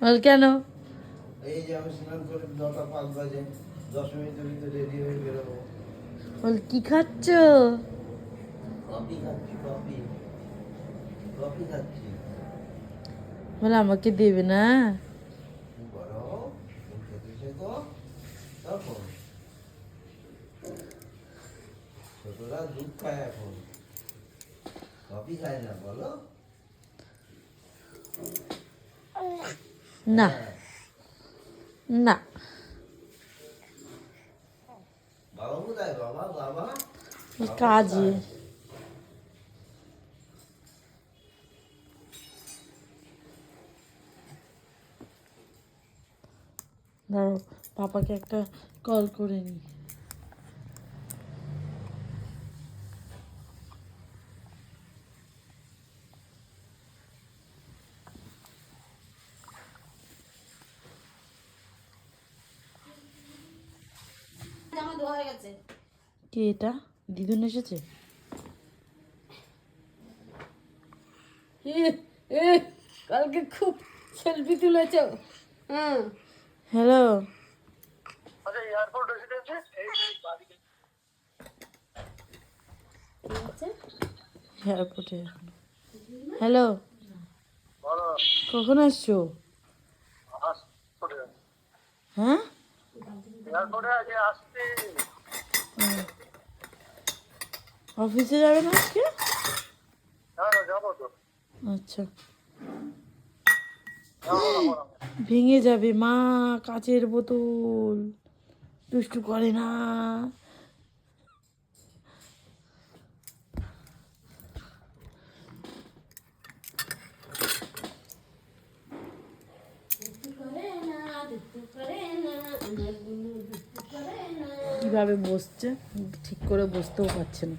বল কেন? এই যে আমি স্নান করে 9:05 বাজে 10 মিনিটের ভিতরে রেডি হয়ে বেরোবো। বল কি খাচ্ছ? কফি খাচ্ছি, কফি কফি খাচ্ছি। বল আমাকে দেবে না? বড় খেতে শেখো তখন। ছোটরা দুধ খায় এখন, কফি খায় না বলো। না হ্যাঁ। না। বাবা কোথায়? বাবা বাবা কাজে। দাঁড়াও, পাপাকে একটা কল করে নি। কে এটা? দিদুন এসেছে? কালকে খুব সেলফি তুলেছ। হ্যালো, এয়ারপোর্টে এখন। হ্যালো, কখন আসছো? হ্যাঁ, অফিসে যাবে না আজকে? আচ্ছা, ভেঙে যাবে মা। কাচের বোতল দুষ্টু করে না। কিভাবে বসছে, ঠিক করে বসতেও পারছে না।